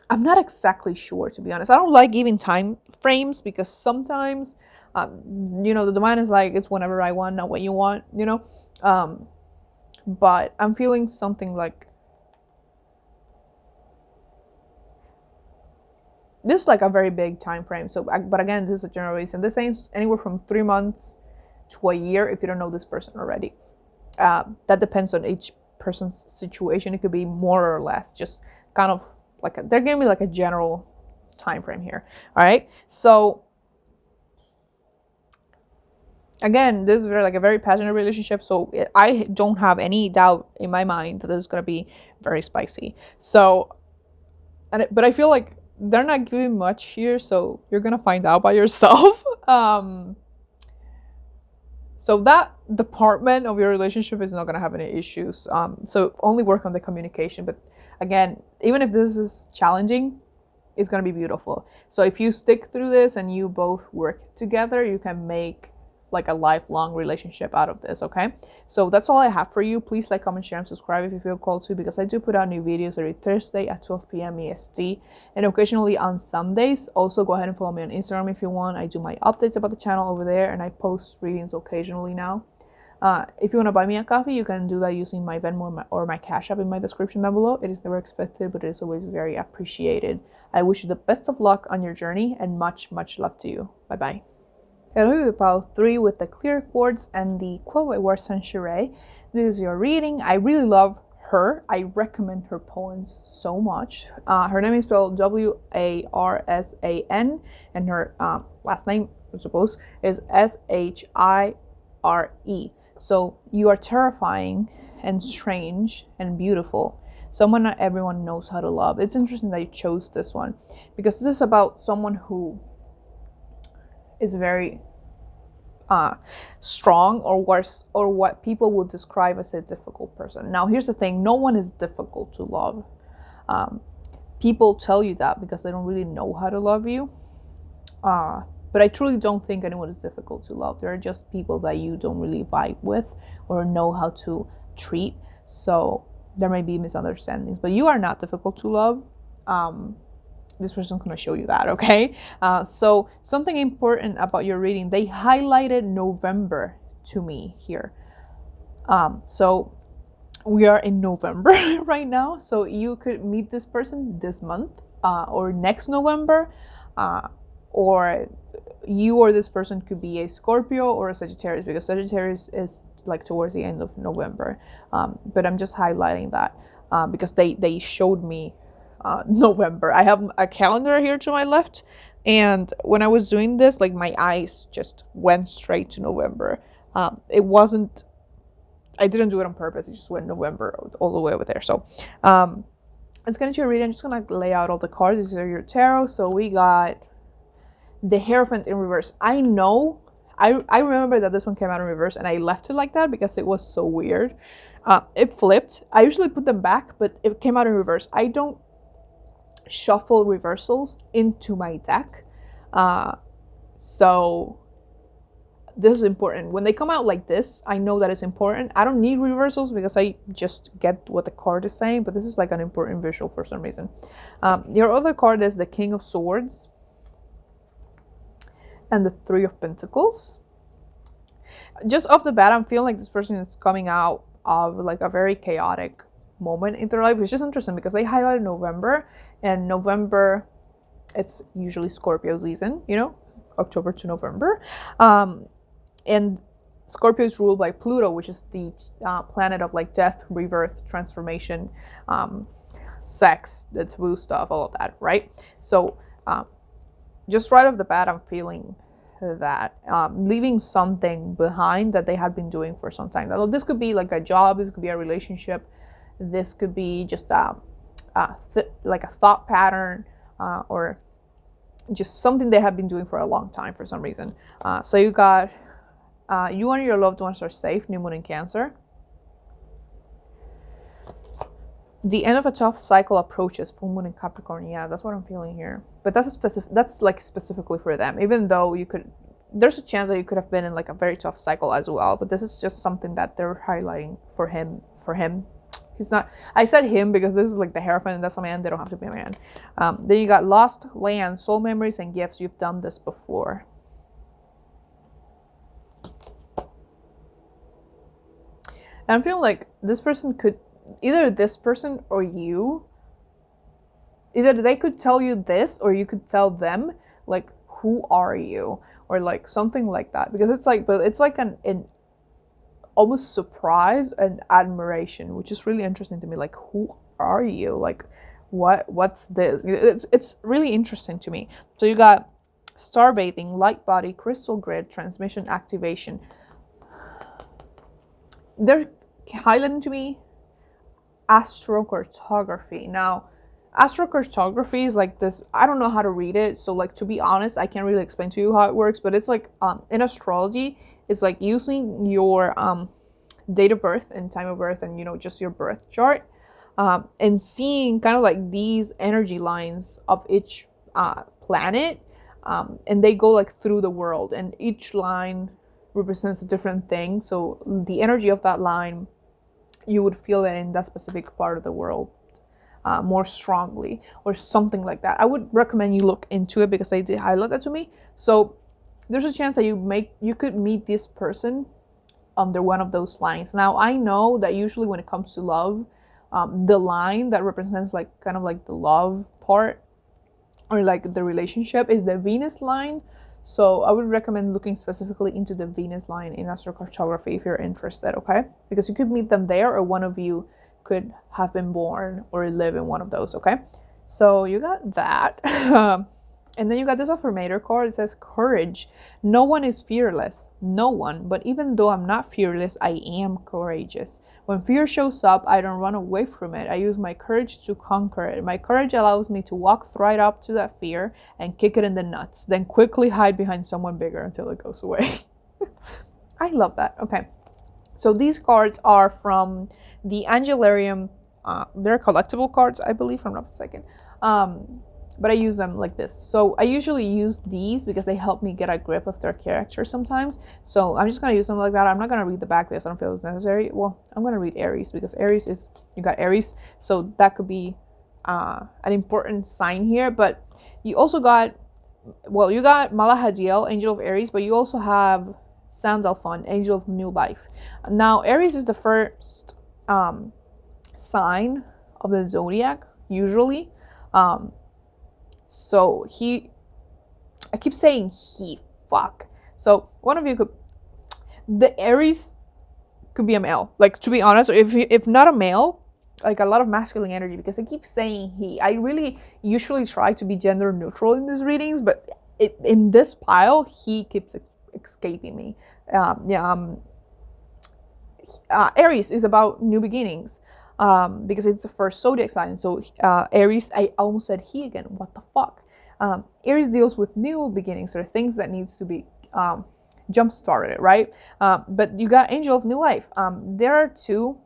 [SPEAKER 1] I'm not exactly sure, to be honest. I don't like giving time frames because sometimes, the divine is like, it's whenever I want, not what you want, But I'm feeling something like this is like a very big time frame. So, but again, this is a general reason. This ain't anywhere from 3 months to a year if you don't know this person already. That depends on each person's situation. It could be more or less, just kind of like they're giving me like a general time frame here. All right, so again, this is like a very passionate relationship, so I don't have any doubt in my mind that this is going to be very spicy. So, but I feel like they're not giving much here, so you're going to find out by yourself. So that department of your relationship is not going to have any issues. So only work on the communication. But again, even if this is challenging, it's going to be beautiful. So if you stick through this and you both work together, you can make like a lifelong relationship out of this, okay? So that's all I have for you. Please like, comment, share, and subscribe if you feel called to, because I do put out new videos every Thursday at 12 p.m. EST and occasionally on Sundays. Also, go ahead and follow me on Instagram if you want. I do my updates about the channel over there, and I post readings occasionally now. If you want to buy me a coffee, you can do that using my Venmo or my Cash App in my description down below. It is never expected, but it is always very appreciated. I wish you the best of luck on your journey and much, much love to you. Bye-bye. Hello, Pile 3 with the clear quartz and the quote by Warsan Shire. This is your reading. I really love her. I recommend her poems so much. Her name is spelled Warsan, and her last name, I suppose, is Shire. So you are terrifying and strange and beautiful. Someone not everyone knows how to love. It's interesting that you chose this one, because this is about someone who is very strong, or worse, or what people would describe as a difficult person. Now, here's the thing: no one is difficult to love. People tell you that because they don't really know how to love you. But I truly don't think anyone is difficult to love. There are just people that you don't really vibe with or know how to treat. So there may be misunderstandings, but you are not difficult to love. This person's going to show you that, okay? So something important about your reading, they highlighted November to me here. So we are in November right now, so you could meet this person this month, or next November, or you or this person could be a Scorpio or a Sagittarius, because Sagittarius is like towards the end of November. But I'm just highlighting that because they showed me November. I have a calendar here to my left, and when I was doing this, like, my eyes just went straight to November. It wasn't, I didn't do it on purpose. It just went November all the way over there. So let's get into your reading. I'm just gonna lay out all the cards. These are your tarot. So we got the Hierophant in reverse. I know, I remember that this one came out in reverse, and I left it like that because it was so weird. It flipped. I usually put them back, but it came out in reverse. I don't shuffle reversals into my deck, so this is important. When they come out like this, I know that it's important. I don't need reversals because I just get what the card is saying, but this is like an important visual for some reason. Your other card is the King of Swords and the Three of Pentacles. Just off the bat, I'm feeling like this person is coming out of like a very chaotic moment in their life, which is interesting because they highlighted November, and November, it's usually Scorpio season, you know, October to November. And Scorpio is ruled by Pluto, which is the planet of like death, rebirth, transformation, sex, the taboo stuff, all of that, right? So just right off the bat, I'm feeling that leaving something behind that they had been doing for some time. Now, this could be like a job, this could be a relationship, this could be just like a thought pattern, or just something they have been doing for a long time for some reason. So you got you and your loved ones are safe, new moon in Cancer. The end of a tough cycle approaches, full moon in Capricorn. Yeah, that's what I'm feeling here. But that's like specifically for them, even though you could, there's a chance that you could have been in like a very tough cycle as well, but this is just something that they're highlighting for him. He's not, I said him because this is like the Hierophant, and that's a man. They don't have to be a man. Then you got lost land, soul memories, and gifts. You've done this before. And I'm feeling like this person could, either this person or you either they could tell you this, or you could tell them, like, who are you, or like something like that, because it's like, but it's like an almost surprise and admiration, which is really interesting to me. Like, who are you? Like, what's this? It's really interesting to me. So you got star bathing, light body, crystal grid, transmission, activation. They're highlighting to me astrocartography. Now, astrocartography is like this, I don't know how to read it, so like, to be honest, I can't really explain to you how it works, but it's like in astrology, it's like using your date of birth and time of birth, and just your birth chart, and seeing kind of like these energy lines of each planet, and they go like through the world, and each line represents a different thing. So the energy of that line, you would feel it in that specific part of the world more strongly, or something like that. I would recommend you look into it, because they did highlight that to me. So there's a chance that you could meet this person under one of those lines. Now, I know that usually when it comes to love, the line that represents like kind of like the love part, or like the relationship, is the Venus line. So I would recommend looking specifically into the Venus line in astrocartography if you're interested, okay? Because you could meet them there, or one of you could have been born or live in one of those, okay? So you got that. And then you got this affirmator card. It says courage. No one is fearless. No one. But even though I'm not fearless, I am courageous. When fear shows up, I don't run away from it. I use my courage to conquer it. My courage allows me to walk right up to that fear and kick it in the nuts, then quickly hide behind someone bigger until it goes away. I love that. Okay. So these cards are from the Angelarium. They're collectible cards, I believe, if I'm not mistaken. But I use them like this. So I usually use these because they help me get a grip of their character sometimes. So I'm just going to use them like that. I'm not going to read the back because I don't feel it's necessary. Well, I'm going to read Aries, because Aries is, you got Aries. So that could be an important sign here. But you also got, well, you got MotherAzure, Angel of Aries, but you also have Sandalphon, Angel of New Life. Now, Aries is the first sign of the Zodiac, usually. So I keep saying fuck. So one of you could, the Aries could be a male. Like, to be honest, if not a male, like a lot of masculine energy, because I keep saying he. I really usually try to be gender neutral in these readings, but in this pile, he keeps escaping me. Aries is about new beginnings. Because it's the first zodiac sign. So Aries, I almost said he again. What the fuck? Aries deals with new beginnings, or things that needs to be jump started, right? But you got Angel of New Life. There are two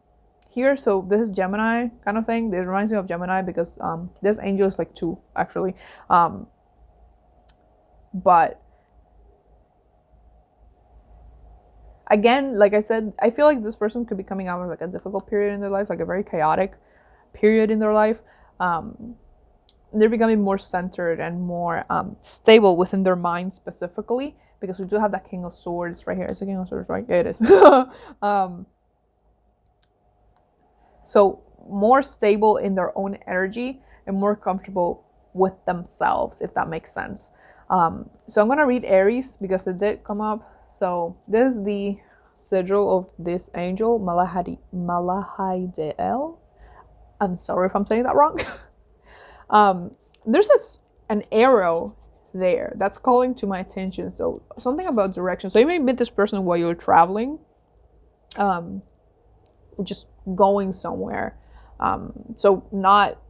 [SPEAKER 1] here. So this is Gemini kind of thing. This reminds me of Gemini because this angel is like two actually. But again, like I said, I feel like this person could be coming out of like a difficult period in their life, like a very chaotic period in their life. They're becoming more centered and more stable within their mind specifically, because we do have that King of Swords right here. It's a King of Swords, right? Yeah, it is. So more stable in their own energy and more comfortable with themselves, if that makes sense. So I'm going to read Aries because it did come up. So this is the sigil of this angel, Malahide. I'm sorry if I'm saying that wrong. There's an arrow there that's calling to my attention. So something about direction. So you may meet this person while you're traveling, just going somewhere. So not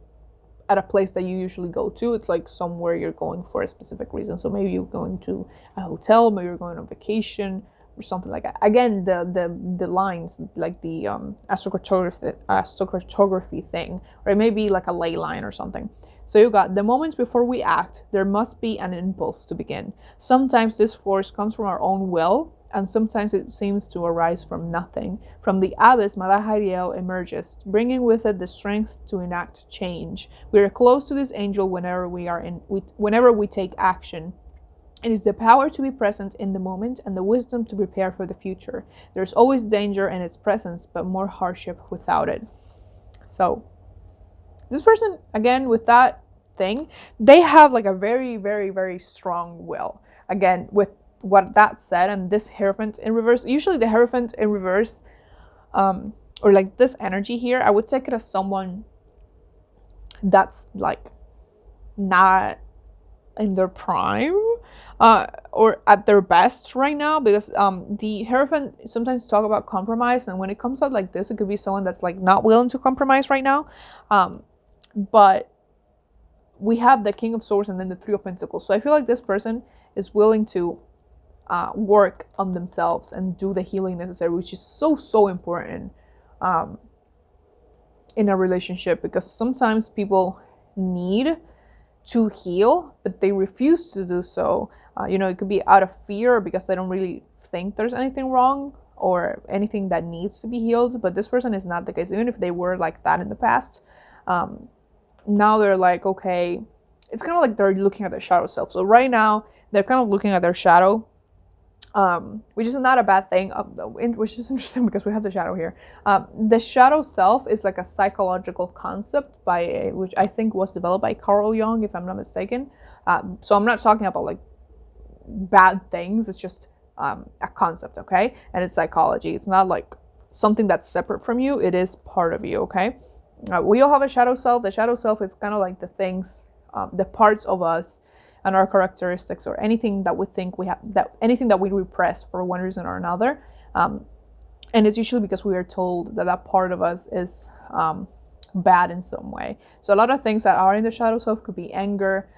[SPEAKER 1] at a place that you usually go to. It's like somewhere you're going for a specific reason. So maybe you're going to a hotel, maybe you're going on vacation or something like that. Again, the lines, like the astrocartography thing, or it may be like a ley line or something. So you got the moments before we act, there must be an impulse to begin. Sometimes this force comes from our own will, and sometimes it seems to arise from nothing. From the abyss, MotherAzure emerges, bringing with it the strength to enact change. We are close to this angel whenever we take action. It is the power to be present in the moment and the wisdom to prepare for the future. There's always danger in its presence, but more hardship without it. So, this person, again, with that thing, they have like a very, very, very strong will. Again, with what that said, and this Hierophant in reverse, usually the Hierophant in reverse, or like this energy here, I would take it as someone that's like not in their prime, or at their best right now, because the Hierophant sometimes talk about compromise, and when it comes out like this, it could be someone that's like not willing to compromise right now. But we have the King of Swords and then the Three of Pentacles, so I feel like this person is willing to work on themselves and do the healing necessary, which is so important in a relationship, because sometimes people need to heal, but they refuse to do so. It could be out of fear, because they don't really think there's anything wrong or anything that needs to be healed. But this person is not the case. Even if they were like that in the past, now they're like, okay, it's kind of like they're looking at their shadow self. So right now they're kind of looking at their shadow, which is not a bad thing, which is interesting because we have the shadow here. The shadow self is like a psychological concept which I think was developed by Carl Jung, if I'm not mistaken. So I'm not talking about like bad things. It's just a concept, okay? And it's psychology. It's not like something that's separate from you. It is part of you, okay? We all have a shadow self. The shadow self is kind of like the things, the parts of us and our characteristics, or anything that we think we have, anything that we repress for one reason or another. And it's usually because we are told that part of us is bad in some way. So a lot of things that are in the shadow self could be anger,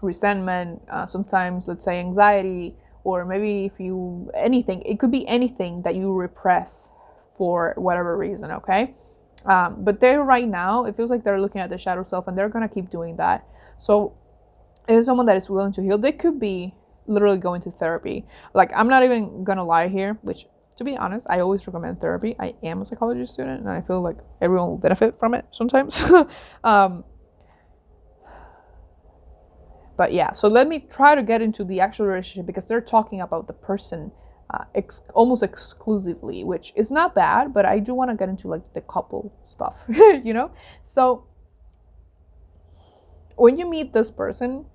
[SPEAKER 1] resentment, sometimes, let's say, anxiety, or maybe anything. It could be anything that you repress for whatever reason, okay? But right now, it feels like they're looking at the shadow self, and they're gonna keep doing that. So it is someone that is willing to heal. They could be literally going to therapy. Like, I'm not even gonna lie here, which, to be honest, I always recommend therapy. I am a psychology student, and I feel like everyone will benefit from it sometimes. But yeah, so let me try to get into the actual relationship, because they're talking about the person almost exclusively, which is not bad, but I do want to get into like the couple stuff, So when you meet this person,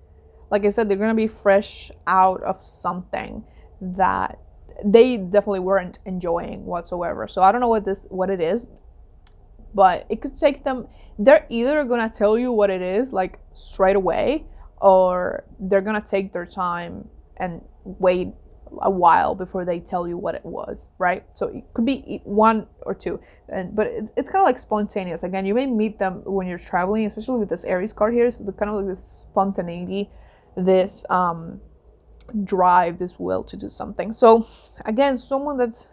[SPEAKER 1] like I said, they're going to be fresh out of something that they definitely weren't enjoying whatsoever. So I don't know what it is, but it could take them, they're either going to tell you what it is like straight away, or they're going to take their time and wait a while before they tell you what it was, right? So it could be one or two, but it's kind of like spontaneous. Again, you may meet them when you're traveling, especially with this Aries card here. So kind of like this spontaneity, this drive, this will to do something. So again, someone that's,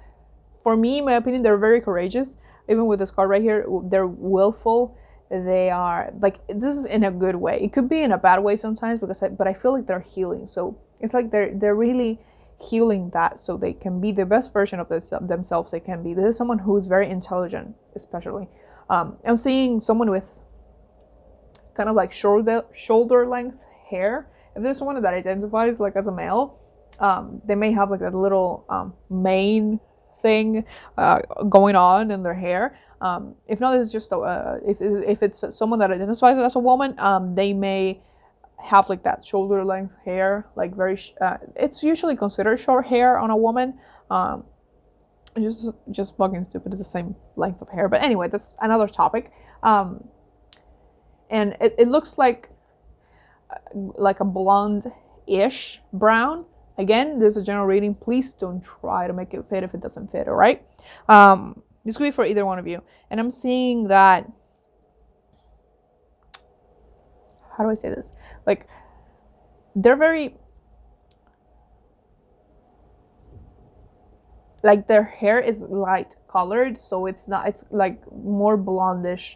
[SPEAKER 1] for me, in my opinion, they're very courageous. Even with this card right here, they're willful. They are like, this is in a good way. It could be in a bad way sometimes, but I feel like they're healing. So it's like they're really healing that, so they can be the best version of themselves they can be. This is someone who's very intelligent, especially. I'm seeing someone with kind of like shoulder length hair. If there's someone that identifies like as a male, they may have like a little mane thing going on in their hair. If not, it's just if it's someone that identifies as a woman, they may have like that shoulder length hair, like very it's usually considered short hair on a woman. Just fucking stupid. It's the same length of hair, but anyway, that's another topic. And it looks like a blonde-ish brown. Again, this is a general reading. Please don't try to make it fit if it doesn't fit, all right? This could be for either one of you. And I'm seeing that, how do I say this? Like, they're very, like, their hair is light colored, so it's like more blondish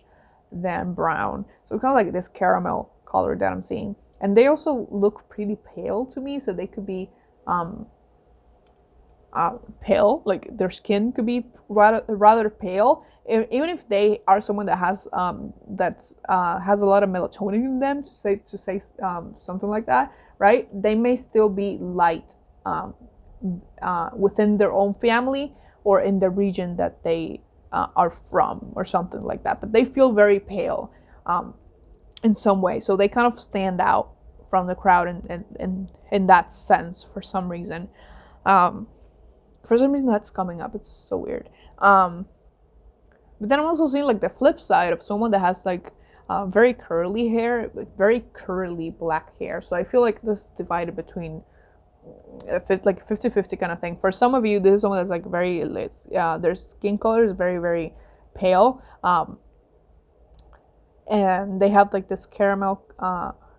[SPEAKER 1] than brown. So it's kind of like this caramel color that I'm seeing. And they also look pretty pale to me, so they could be pale, like their skin could be rather pale. Even if they are someone that has has a lot of melatonin in them, to say something like that, right? They may still be light within their own family or in the region that they are from, or something like that. But they feel very pale. in some way. So they kind of stand out from the crowd in that sense for some reason. For some reason that's coming up. It's so weird. But then I'm also seeing like the flip side of someone that has like very curly hair, like very curly black hair. So I feel like this is divided between like 50-50 kind of thing. For some of you, this is someone that's like very, their skin color is very, very pale. And they have like this caramel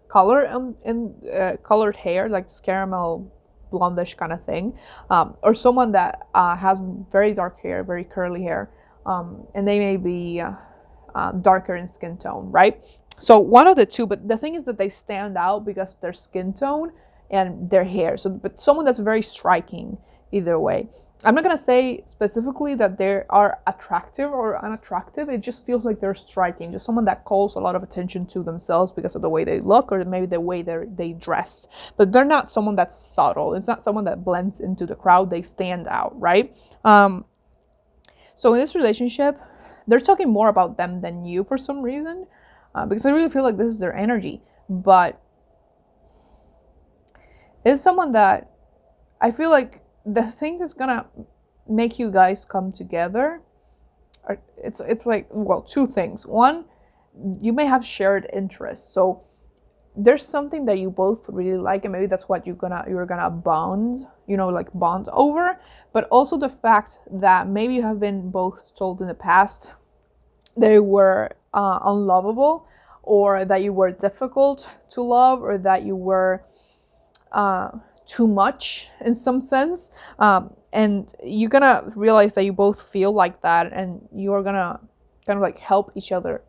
[SPEAKER 1] color and colored hair, like this caramel blondish kind of thing. Or someone that has very dark hair, very curly hair. And they may be darker in skin tone, right? So one of the two, but the thing is that they stand out because of their skin tone and their hair. So, but someone that's very striking either way. I'm not gonna say specifically that they are attractive or unattractive. It just feels like they're striking. Just someone that calls a lot of attention to themselves because of the way they look or maybe the way they dress. But they're not someone that's subtle. It's not someone that blends into the crowd. They stand out, right? So in this relationship, they're talking more about them than you for some reason, because I really feel like this is their energy. But it's someone that I feel like the thing that's gonna make you guys come together, it's like, well, two things. One, you may have shared interests. So there's something that you both really like, and maybe that's what you're gonna bond, like bond over. But also the fact that maybe you have been both told in the past they were unlovable, or that you were difficult to love, or that you were too much in some sense. And you're gonna realize that you both feel like that, and you're gonna kind of like help each other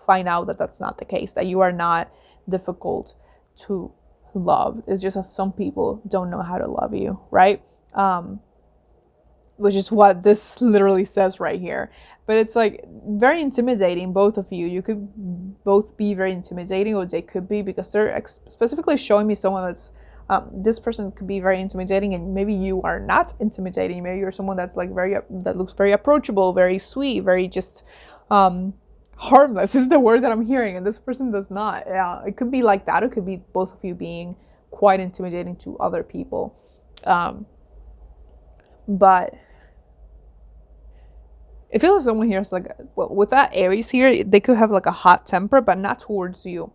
[SPEAKER 1] find out that that's not the case, that you are not difficult to love. It's just that some people don't know how to love you, right? Which is what this literally says right here. But it's like very intimidating, both of you. You could both be very intimidating, or they could be, because they're specifically showing me someone that's this person could be very intimidating, and maybe you are not intimidating. Maybe you're someone that's like that looks very approachable, very sweet, very just harmless is the word that I'm hearing, and this person does not. Yeah, it could be like that. It could be both of you being quite intimidating to other people. But it feels like someone here is like, well, with that Aries here, they could have like a hot temper, but not towards you.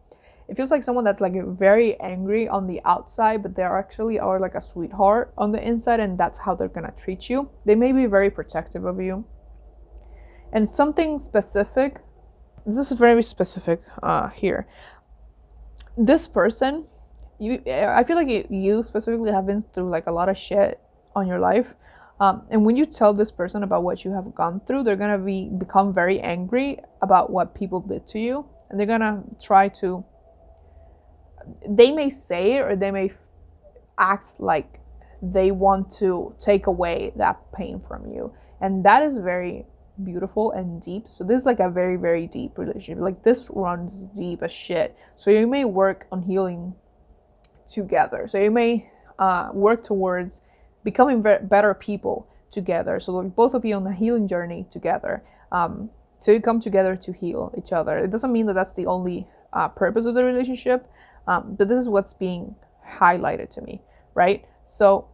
[SPEAKER 1] It feels like someone that's like very angry on the outside, but they actually are like a sweetheart on the inside, and that's how they're gonna treat you. They may be very protective of you. And something specific, this is very specific here. This person, I feel like you specifically have been through like a lot of shit on your life. And when you tell this person about what you have gone through, they're gonna become very angry about what people did to you, and they're gonna try to. They may say, or they may act like they want to take away that pain from you, and that is very beautiful and deep. So this is like a very, very deep relationship. Like this runs deep as shit. So you may work on healing together. So you may work towards becoming better people together. So like both of you on the healing journey together. So you come together to heal each other. It doesn't mean that that's the only purpose of the relationship, but this is what's being highlighted to me, right? So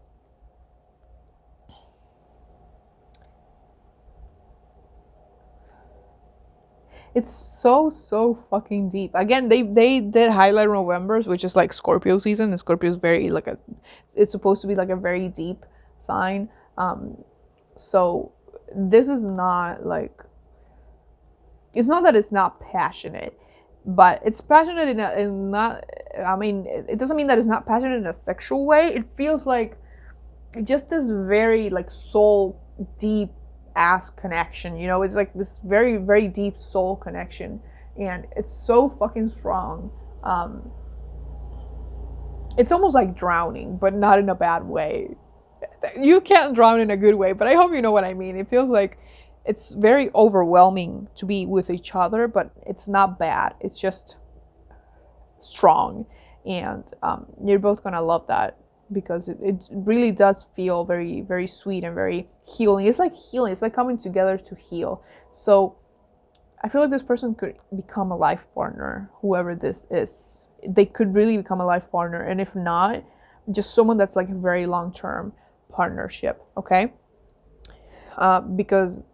[SPEAKER 1] it's so fucking deep. Again, they did highlight November's, which is like Scorpio season, and Scorpio is very like it's supposed to be like a very deep sign. So this is not like, it's not that it's not passionate, but it's passionate in not, I mean, it doesn't mean that it's not passionate in a sexual way. It feels like just this very like soul deep ass connection, it's like this very, very deep soul connection, and it's so fucking strong. It's almost like drowning, but not in a bad way. You can't drown in a good way, but I hope you know what I mean. It feels like it's very overwhelming to be with each other, but it's not bad. It's just strong, and you're both gonna love that, because it really does feel very, very sweet and very healing. It's like healing. It's like coming together to heal. So I feel like this person could become a life partner, whoever this is. They could really become a life partner. And if not, just someone that's like a very long-term partnership, okay? Because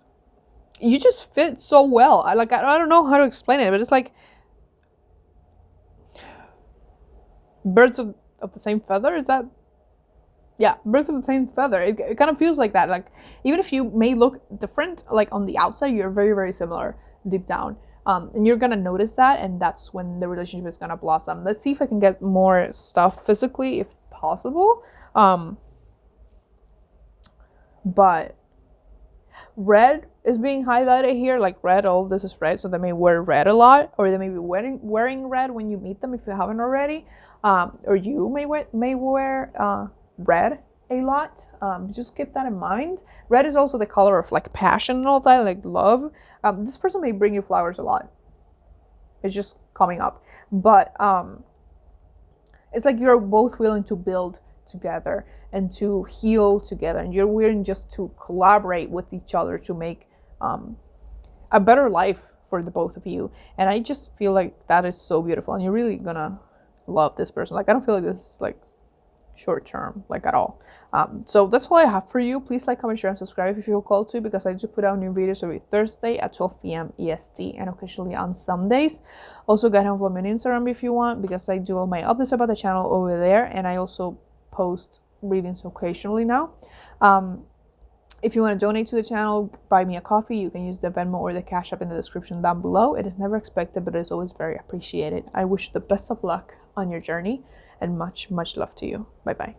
[SPEAKER 1] you just fit so well. I don't know how to explain it, but it's like birds of the same feather. Is that? Yeah, birds of the same feather. It kind of feels like that. Like, even if you may look different, like on the outside, you're very, very similar deep down. And you're gonna notice that, and that's when the relationship is gonna blossom. Let's see if I can get more stuff physically, if possible. But red is being highlighted here, like red. All this is red, so they may wear red a lot, or they may be wearing red when you meet them if you haven't already. Or you may wear red a lot. Just keep that in mind. Red is also the color of like passion and all that, like love. This person may bring you flowers a lot. It's just coming up, but it's like you're both willing to build together and to heal together, and you're willing just to collaborate with each other to make a better life for the both of you. And I just feel like that is so beautiful, and you're really gonna love this person. Like, I don't feel like this is like short term, like at all. So that's all I have for you. Please like, comment, share, and subscribe if you feel called to, because I do put out new videos every Thursday at 12 p.m. EST and occasionally on Sundays. Also, go ahead and follow me on Instagram if you want, because I do all my updates about the channel over there, and I also post readings occasionally now. If you want to donate to the channel, buy me a coffee, you can use the Venmo or the Cash App in the description down below. It is never expected, but it is always very appreciated. I wish you the best of luck on your journey, and much, much love to you. Bye bye.